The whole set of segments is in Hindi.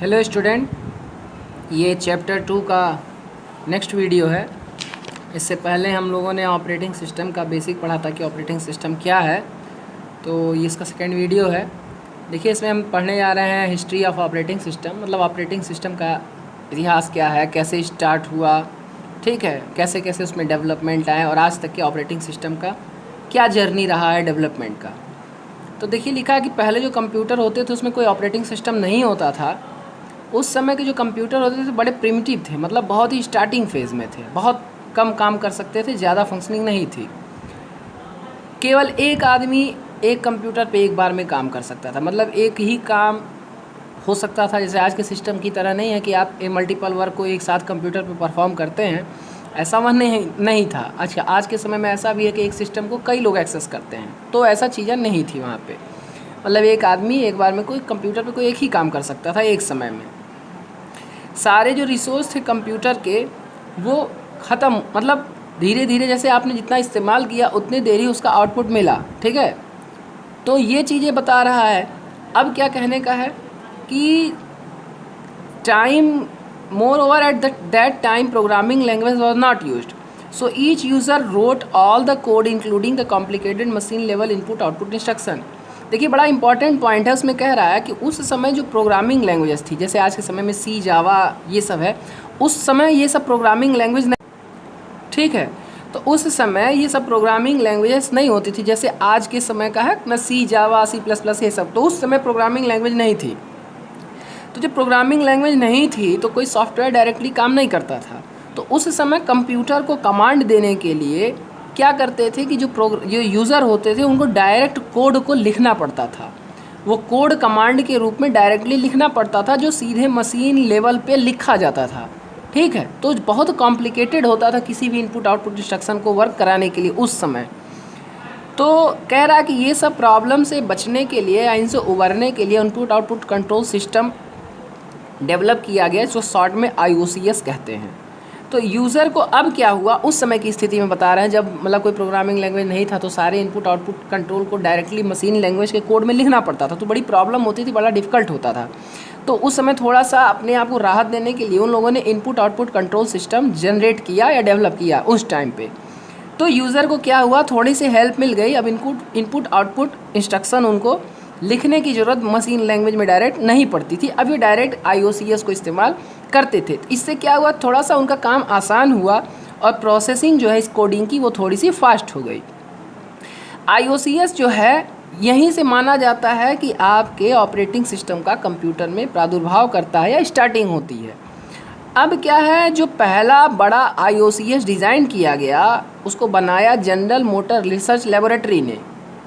हेलो स्टूडेंट, ये चैप्टर 2 का नेक्स्ट वीडियो है। इससे पहले हम लोगों ने ऑपरेटिंग सिस्टम का बेसिक पढ़ा था कि ऑपरेटिंग सिस्टम क्या है, तो ये इसका सेकेंड वीडियो है। देखिए, इसमें हम पढ़ने जा रहे हैं हिस्ट्री ऑफ ऑपरेटिंग सिस्टम, मतलब ऑपरेटिंग सिस्टम का इतिहास क्या है, कैसे स्टार्ट हुआ, ठीक है, कैसे कैसे उसमें डेवलपमेंट आए और आज तक के ऑपरेटिंग सिस्टम का क्या जर्नी रहा है डेवलपमेंट का। तो देखिए, लिखा है कि पहले जो कंप्यूटर होते थे उसमें कोई ऑपरेटिंग सिस्टम नहीं होता था। उस समय के जो कंप्यूटर होते थे बड़े प्रिमिटिव थे, मतलब बहुत ही स्टार्टिंग फेज़ में थे, बहुत कम काम कर सकते थे, ज़्यादा फंक्शनिंग नहीं थी। केवल एक आदमी एक कंप्यूटर पे एक बार में काम कर सकता था, मतलब एक ही काम हो सकता था। जैसे आज के सिस्टम की तरह नहीं है कि आप मल्टीपल वर्क को एक साथ कंप्यूटर पे परफॉर्म करते हैं, ऐसा वह नहीं था। अच्छा, आज के समय में ऐसा भी है कि एक सिस्टम को कई लोग एक्सेस करते हैं, तो ऐसा चीज़ें नहीं थी वहाँ पे। मतलब एक आदमी एक बार में कोई कंप्यूटर पे कोई एक ही काम कर सकता था एक समय में। सारे जो रिसोर्स थे कंप्यूटर के वो ख़त्म, मतलब धीरे धीरे जैसे आपने जितना इस्तेमाल किया उतनी देर ही उसका आउटपुट मिला, ठीक है। तो ये चीज़ें बता रहा है। अब क्या कहने का है कि time moreover at that time programming language was not used, so each user wrote all the code including the complicated machine level input output instruction. देखिए, बड़ा इंपॉर्टेंट पॉइंट है, उसमें कह रहा है कि उस समय जो प्रोग्रामिंग लैंग्वेजेस थी, जैसे आज के समय में सी, जावा, ये सब है, उस समय ये सब प्रोग्रामिंग लैंग्वेज नहीं, ठीक है। तो उस समय ये सब प्रोग्रामिंग लैंग्वेजेस नहीं होती थी, जैसे आज के समय का है ना, सी, जावा, C++, ये सब। तो उस समय प्रोग्रामिंग लैंग्वेज नहीं थी। तो जब प्रोग्रामिंग लैंग्वेज नहीं थी तो कोई सॉफ्टवेयर डायरेक्टली काम नहीं करता था। तो उस समय कंप्यूटर को कमांड देने के लिए क्या करते थे कि जो यूज़र होते थे उनको डायरेक्ट कोड को लिखना पड़ता था। वो कोड कमांड के रूप में डायरेक्टली लिखना पड़ता था, जो सीधे मशीन लेवल पे लिखा जाता था, ठीक है। तो बहुत कॉम्प्लिकेटेड होता था किसी भी इनपुट आउटपुट इंस्ट्रक्शन को वर्क कराने के लिए उस समय। तो कह रहा है कि ये सब प्रॉब्लम से बचने के लिए या इनसे उबरने के लिए input output control system develop किया गया, जो शॉर्ट में IOCS कहते हैं। तो यूज़र को अब क्या हुआ, उस समय की स्थिति में बता रहे हैं, जब मतलब कोई प्रोग्रामिंग लैंग्वेज नहीं था तो सारे इनपुट आउटपुट कंट्रोल को डायरेक्टली मशीन लैंग्वेज के कोड में लिखना पड़ता था, तो बड़ी प्रॉब्लम होती थी, बड़ा डिफ़िकल्ट होता था। तो उस समय थोड़ा सा अपने आप को राहत देने के लिए उन लोगों ने input output control system generate किया या डेवलप किया उस टाइम पे। तो यूज़र को क्या हुआ, थोड़ी सी हेल्प मिल गई। अब इनपुट आउटपुट इंस्ट्रक्शन उनको लिखने की ज़रूरत मशीन लैंग्वेज में डायरेक्ट नहीं पड़ती थी, अब ये डायरेक्ट IOCS को इस्तेमाल करते थे। इससे क्या हुआ, थोड़ा सा उनका काम आसान हुआ और प्रोसेसिंग जो है इस कोडिंग की वो थोड़ी सी फास्ट हो गई। IOCS जो है यहीं से माना जाता है कि आपके ऑपरेटिंग सिस्टम का कंप्यूटर में प्रादुर्भाव करता है या स्टार्टिंग होती है। अब क्या है, जो पहला बड़ा IOCS डिज़ाइन किया गया उसको बनाया जनरल मोटर रिसर्च लेबोरेटरी ने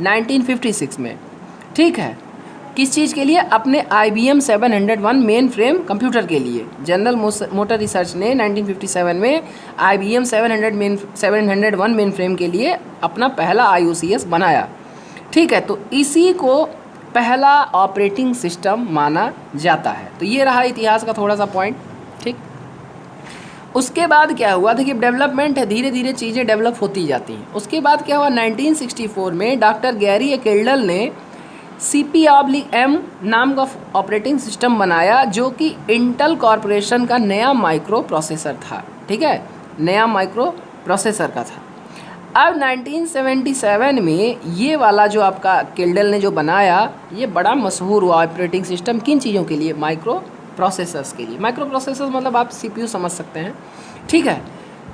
1956 में, ठीक है। किस चीज़ के लिए, अपने IBM 701 मेन फ्रेम कंप्यूटर के लिए। जनरल मोटर रिसर्च ने 1957 में IBM 701 मेन फ्रेम के लिए अपना पहला IOCS बनाया, ठीक है। तो इसी को पहला ऑपरेटिंग सिस्टम माना जाता है। तो ये रहा इतिहास का थोड़ा सा पॉइंट, ठीक। उसके बाद क्या हुआ, देखिए डेवलपमेंट है, धीरे धीरे चीज़ें डेवलप होती जाती हैं। उसके बाद क्या हुआ, 1964 में डॉक्टर गैरी एकेल्डल ने CP/M नाम का ऑपरेटिंग सिस्टम बनाया, जो कि इंटेल कॉरपोरेशन का नया माइक्रो प्रोसेसर था, ठीक है, नया माइक्रो प्रोसेसर का था। अब 1977 में ये वाला जो आपका केल्डल ने जो बनाया, ये बड़ा मशहूर हुआ ऑपरेटिंग सिस्टम। किन चीज़ों के लिए, माइक्रो प्रोसेसर्स के लिए। माइक्रो प्रोसेसर्स मतलब आप CPU समझ सकते हैं, ठीक है।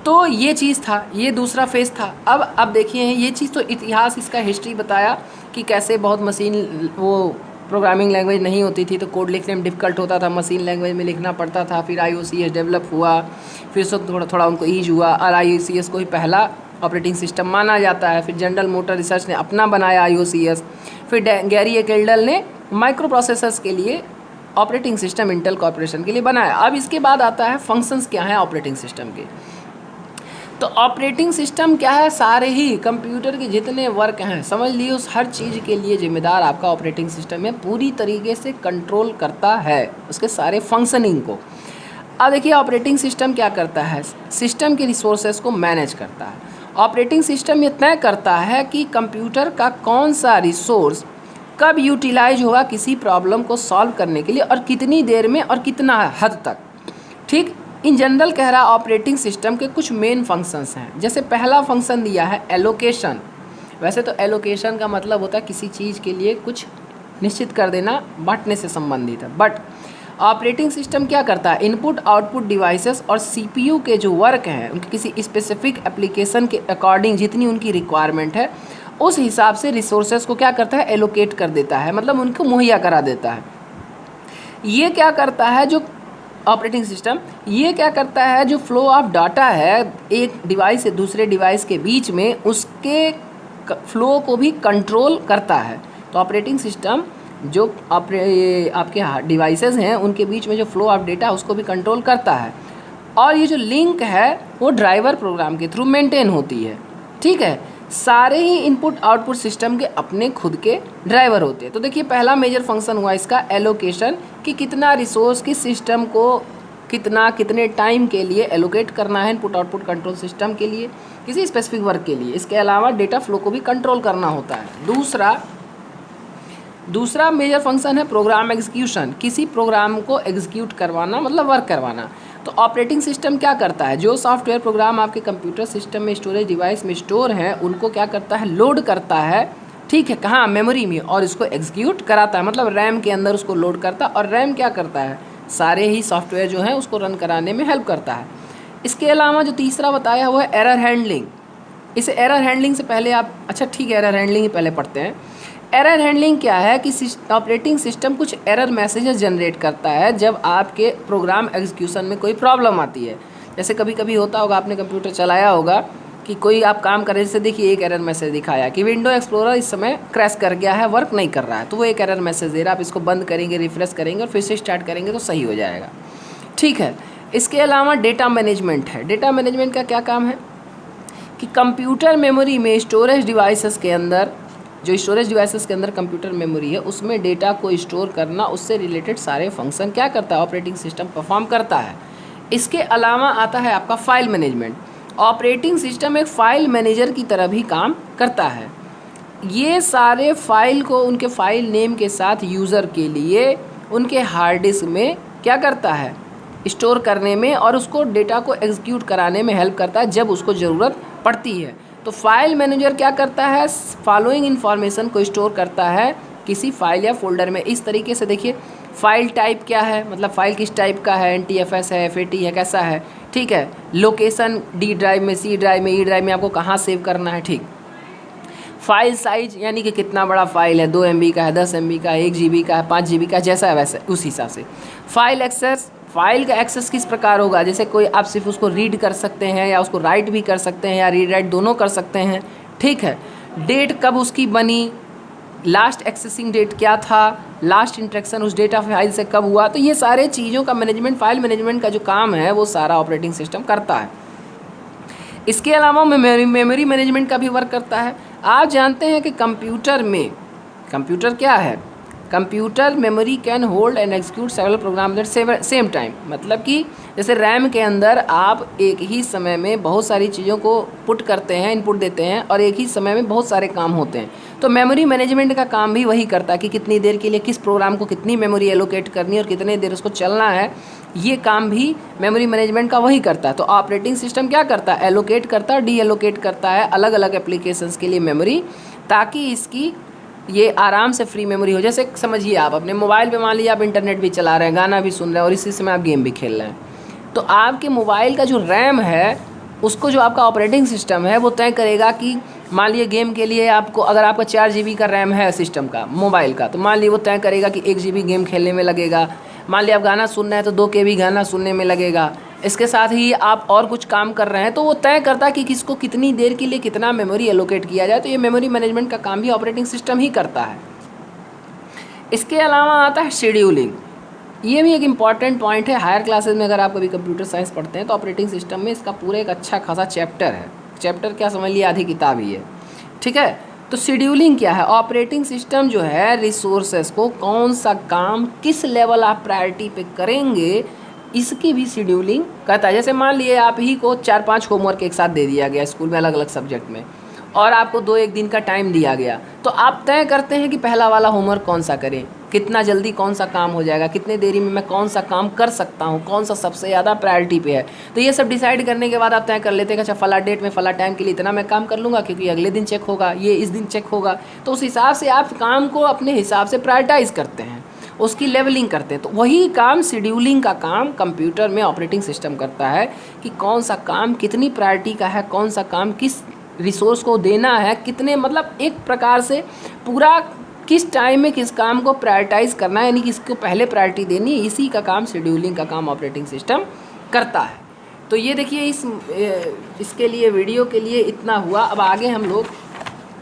तो ये चीज़ था, ये दूसरा फेज़ था। अब देखिए, ये चीज़ तो इतिहास, इसका हिस्ट्री बताया कि कैसे बहुत मशीन, वो प्रोग्रामिंग लैंग्वेज नहीं होती थी तो कोड लिखने में डिफ़िकल्ट होता था, मशीन लैंग्वेज में लिखना पड़ता था। फिर IOCS डेवलप हुआ, फिर से थोड़ा थोड़ा उनको ईज हुआ और IOCS को ही पहला ऑपरेटिंग सिस्टम माना जाता है। फिर जनरल मोटर रिसर्च ने अपना बनाया IOCS, फिर गैरी एकेल्डल ने माइक्रो प्रोसेसर्स के लिए ऑपरेटिंग सिस्टम इंटेल कॉर्पोरेशन के लिए बनाया। अब इसके बाद आता है फंक्शंस क्या हैं ऑपरेटिंग सिस्टम के। तो ऑपरेटिंग सिस्टम क्या है, सारे ही कंप्यूटर के जितने वर्क हैं समझ लिए, उस हर चीज़ के लिए जिम्मेदार आपका ऑपरेटिंग सिस्टम है, पूरी तरीके से कंट्रोल करता है उसके सारे फंक्शनिंग को। अब देखिए, ऑपरेटिंग सिस्टम क्या करता है, सिस्टम के रिसोर्सेज को मैनेज करता है। ऑपरेटिंग सिस्टम ये तय करता है कि कंप्यूटर का कौन सा रिसोर्स कब यूटिलाइज होगा किसी प्रॉब्लम को सॉल्व करने के लिए और कितनी देर में और कितना हद तक। ठीक, इन जनरल कह रहा ऑपरेटिंग सिस्टम के कुछ मेन फंक्शंस हैं। जैसे पहला फंक्शन दिया है एलोकेशन। वैसे तो एलोकेशन का मतलब होता है किसी चीज़ के लिए कुछ निश्चित कर देना, बांटने से संबंधित है। बट ऑपरेटिंग सिस्टम क्या करता है, इनपुट आउटपुट डिवाइसेस और सीपीयू के जो वर्क हैं उनके किसी स्पेसिफिक एप्लीकेशन के अकॉर्डिंग जितनी उनकी रिक्वायरमेंट है उस हिसाब से रिसोर्सेज को क्या करता है, एलोकेट कर देता है, मतलब उनको मुहैया करा देता है। ये क्या करता है जो ऑपरेटिंग सिस्टम, ये क्या करता है जो फ्लो ऑफ डाटा है एक डिवाइस से दूसरे डिवाइस के बीच में, उसके फ्लो को भी कंट्रोल करता है। तो ऑपरेटिंग सिस्टम जो आपके डिवाइसेस हैं उनके बीच में जो फ्लो ऑफ डेटा उसको भी कंट्रोल करता है। और ये जो लिंक है वो ड्राइवर प्रोग्राम के थ्रू मेंटेन होती है। ठीक है, सारे ही इनपुट आउटपुट सिस्टम के अपने खुद के ड्राइवर होते हैं। तो देखिए पहला मेजर फंक्शन हुआ इसका एलोकेशन, कि कितना रिसोर्स किस सिस्टम को कितने टाइम के लिए एलोकेट करना है इनपुट आउटपुट कंट्रोल सिस्टम के लिए किसी स्पेसिफिक वर्क के लिए। इसके अलावा डेटा फ्लो को भी कंट्रोल करना होता है। दूसरा मेजर फंक्शन है प्रोग्राम एग्जीक्यूशन, किसी प्रोग्राम को एग्जीक्यूट करवाना मतलब वर्क करवाना। तो ऑपरेटिंग सिस्टम क्या करता है, जो सॉफ्टवेयर प्रोग्राम आपके कंप्यूटर सिस्टम में स्टोरेज डिवाइस में स्टोर हैं उनको क्या करता है, लोड करता है। ठीक है, कहाँ, मेमोरी में, और इसको एग्जीक्यूट कराता है, मतलब रैम के अंदर उसको लोड करता है। और रैम क्या करता है, सारे ही सॉफ्टवेयर जो हैं उसको रन कराने में हेल्प करता है। इसके अलावा जो तीसरा बताया हुआ है एरर हैंडलिंग। इसे एरर हैंडलिंग से पहले आप, अच्छा ठीक है, एरर हैंडलिंग ही पहले पढ़ते हैं। एरर हैंडलिंग क्या है कि ऑपरेटिंग सिस्टम कुछ एरर मैसेजेस जनरेट करता है जब आपके प्रोग्राम एग्जीक्यूशन में कोई प्रॉब्लम आती है। जैसे कभी कभी होता होगा, आपने कंप्यूटर चलाया होगा कि कोई आप काम कर रहे, जैसे देखिए एक एरर मैसेज दिखाया कि विंडो एक्सप्लोरर इस समय क्रैश कर गया है, वर्क नहीं कर रहा है। तो वो एक एरर मैसेज दे रहा है, आप इसको बंद करेंगे, रिफ्रेश करेंगे और फिर से स्टार्ट करेंगे तो सही हो जाएगा। ठीक है, इसके अलावा डेटा मैनेजमेंट है। डेटा मैनेजमेंट का क्या काम है कि कंप्यूटर मेमोरी में स्टोरेज डिवाइसेस के अंदर, जो स्टोरेज डिवाइसेस के अंदर कंप्यूटर मेमोरी है उसमें डेटा को स्टोर करना, उससे रिलेटेड सारे फंक्शन क्या करता है, ऑपरेटिंग सिस्टम परफॉर्म करता है। इसके अलावा आता है आपका फाइल मैनेजमेंट। ऑपरेटिंग सिस्टम एक फाइल मैनेजर की तरह भी काम करता है। ये सारे फाइल को उनके फाइल नेम के साथ यूज़र के लिए उनके हार्ड डिस्क में क्या करता है, स्टोर करने में और उसको डेटा को एग्जीक्यूट कराने में हेल्प करता है जब उसको ज़रूरत पड़ती है। तो फाइल मैनेजर क्या करता है, फॉलोइंग इन्फॉर्मेशन को स्टोर करता है किसी फाइल या फोल्डर में। इस तरीके से देखिए फाइल टाइप क्या है, मतलब फाइल किस टाइप का है, NTFS है, FAT है, कैसा है। ठीक है, लोकेशन D ड्राइव में, C ड्राइव में, E ड्राइव में आपको कहाँ सेव करना है। ठीक, फाइल साइज यानी कि कितना बड़ा फाइल है, 2 MB का है, 10 MB का है, 1 GB का है, 5 GB का, जैसा है वैसा उस हिसाब से। फाइल एक्सेस, फाइल का एक्सेस किस प्रकार होगा, जैसे कोई आप सिर्फ उसको रीड कर सकते हैं या उसको राइट भी कर सकते हैं या रीड राइट दोनों कर सकते हैं। ठीक है, डेट कब उसकी बनी, लास्ट एक्सेसिंग डेट क्या था, लास्ट इंट्रैक्शन उस डेटा फाइल से कब हुआ। तो ये सारे चीज़ों का मैनेजमेंट, फाइल मैनेजमेंट का जो काम है वो सारा ऑपरेटिंग सिस्टम करता है। इसके अलावा मेमोरी मैनेजमेंट का भी वर्क करता है। आप जानते हैं कि कंप्यूटर में, कंप्यूटर क्या है, computer memory can hold and execute several program at same time. मतलब कि जैसे रैम के अंदर आप एक ही समय में बहुत सारी चीज़ों को पुट करते हैं, इनपुट देते हैं और एक ही समय में बहुत सारे काम होते हैं। तो मेमोरी मैनेजमेंट का काम भी वही करता है कि कितनी देर के लिए किस प्रोग्राम को कितनी मेमोरी एलोकेट करनी है और कितनी देर उसको चलना है। ये काम भी मेमोरी मैनेजमेंट का वही करता है। तो ऑपरेटिंग सिस्टम क्या करता है, एलोकेट करता है, डी एलोकेट करता है अलग अलग एप्लीकेशंस के लिए मेमोरी, ताकि इसकी ये आराम से फ्री मेमोरी हो। जैसे समझिए आप अपने मोबाइल पे मान लीजिए आप इंटरनेट भी चला रहे हैं, गाना भी सुन रहे हैं और इसी समय आप गेम भी खेल रहे हैं, तो आपके मोबाइल का जो रैम है उसको जो आपका ऑपरेटिंग सिस्टम है वो तय करेगा कि मान लीजिए गेम के लिए आपको, अगर आपका 4 GB का रैम है सिस्टम का, मोबाइल का, तो मान लीजिए वो तय करेगा कि 1 GB गेम खेलने में लगेगा। मान लीजिए आप गाना सुन रहे हैं तो 2 KB गाना सुनने में लगेगा। इसके साथ ही आप और कुछ काम कर रहे हैं तो वो तय करता है कि किसको कितनी देर के लिए कितना मेमोरी एलोकेट किया जाए। तो ये मेमोरी मैनेजमेंट का काम भी ऑपरेटिंग सिस्टम ही करता है। इसके अलावा आता है शेड्यूलिंग। ये भी एक इम्पॉर्टेंट पॉइंट है। हायर क्लासेस में अगर आप कभी कंप्यूटर साइंस पढ़ते हैं तो ऑपरेटिंग सिस्टम में इसका पूरा एक अच्छा खासा चैप्टर है। चैप्टर क्या समझ लिया, आधी किताब ही है। ठीक है, तो शेड्यूलिंग क्या है, ऑपरेटिंग सिस्टम जो है रिसोर्सेस को कौन सा काम किस लेवल ऑफ प्रायोरिटी पे करेंगे इसकी भी शेड्यूलिंग करता है। जैसे मान लिए आप ही को 4-5 होमवर्क एक साथ दे दिया गया स्कूल में अलग अलग सब्जेक्ट में, और आपको 2-1 दिन का टाइम दिया गया, तो आप तय करते हैं कि पहला वाला होमवर्क कौन सा करें, कितना जल्दी कौन सा काम हो जाएगा, कितने देरी में मैं कौन सा काम कर सकता हूँ, कौन सा सबसे ज़्यादा प्रायोरिटी पे है। तो ये सब डिसाइड करने के बाद आप तय कर लेते हैं कि अच्छा फला डेट में फला टाइम के लिए इतना मैं काम कर लूँगा, क्योंकि अगले दिन चेक होगा, ये इस दिन चेक होगा। तो उस हिसाब से आप काम को अपने हिसाब से प्रायोरिटाइज़ करते हैं, उसकी लेवलिंग करते हैं। तो वही काम, शेड्यूलिंग का काम कंप्यूटर में ऑपरेटिंग सिस्टम करता है कि कौन सा काम कितनी प्रायोरिटी का है, कौन सा काम किस रिसोर्स को देना है, कितने, मतलब एक प्रकार से पूरा किस टाइम में किस काम को प्रायोरिटाइज़ करना है, यानी किसको पहले प्रायोरिटी देनी है, इसी का काम, शेड्यूलिंग का काम ऑपरेटिंग सिस्टम करता है। तो ये देखिए इसके लिए वीडियो के लिए इतना हुआ। अब आगे हम लोग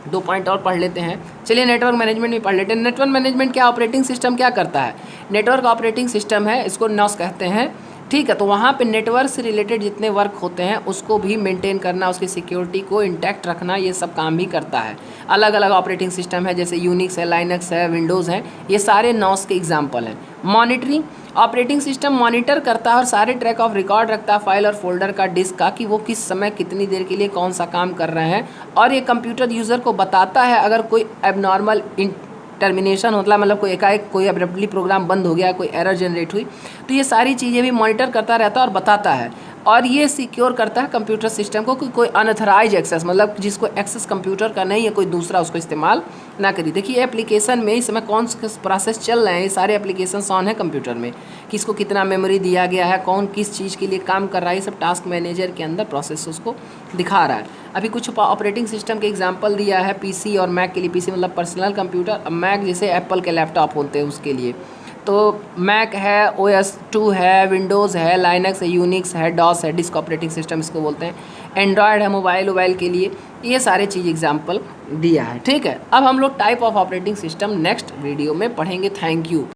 2 पॉइंट और पढ़ लेते हैं। चलिए नेटवर्क मैनेजमेंट भी पढ़ लेते हैं। नेटवर्क मैनेजमेंट क्या, ऑपरेटिंग सिस्टम क्या करता है? नेटवर्क ऑपरेटिंग सिस्टम है, इसको नॉस कहते हैं, ठीक है। तो वहाँ पे नेटवर्क से रिलेटेड जितने वर्क होते हैं उसको भी मेंटेन करना, उसकी सिक्योरिटी को इंटैक्ट रखना, ये सब काम भी करता है। अलग अलग ऑपरेटिंग सिस्टम है, जैसे यूनिक्स है, लाइनक्स है, विंडोज़ है, ये सारे नॉस के एग्जाम्पल हैं। मॉनिटरिंग, ऑपरेटिंग सिस्टम मॉनिटर करता है और सारे ट्रैक ऑफ रिकॉर्ड रखता है फाइल और फोल्डर का, डिस्क का, कि वो किस समय कितनी देर के लिए कौन सा काम कर रहे हैं। और ये कंप्यूटर यूज़र को बताता है अगर कोई एबनॉर्मल टर्मिनेशन होता है, मतलब कोई एकाएक कोई अब्रप्टली प्रोग्राम बंद हो गया, कोई एरर जनरेट हुई, तो ये सारी चीज़ें भी मॉनिटर करता रहता है और बताता है। और ये सिक्योर करता है कंप्यूटर सिस्टम को कि कोई अनऑथराइज एक्सेस, मतलब जिसको एक्सेस कंप्यूटर का नहीं है, कोई दूसरा उसको इस्तेमाल ना करिए। देखिए एप्लीकेशन में इस समय कौन से प्रोसेस चल रहे हैं, ये सारे एप्लीकेशन ऑन है कंप्यूटर में, किसको कितना मेमोरी दिया गया है, कौन किस चीज़ के लिए काम कर रहा है, ये सब टास्क मैनेजर के अंदर प्रोसेस उसको दिखा रहा है। अभी कुछ ऑपरेटिंग सिस्टम के एग्जांपल दिया है पीसी और मैक के लिए। पीसी मतलब पर्सनल कंप्यूटर, मैक जैसे एप्पल के लैपटॉप होते हैं उसके लिए। तो मैक है, OS2 है, विंडोज़ है, लाइनक्स है, यूनिक्स है, डॉस है, डिस्क ऑपरेटिंग सिस्टम इसको बोलते हैं, एंड्रॉयड है मोबाइल के लिए। ये सारे चीज़ एग्जांपल दिया है, ठीक है। अब हम लोग type of operating system next video में पढ़ेंगे। Thank you.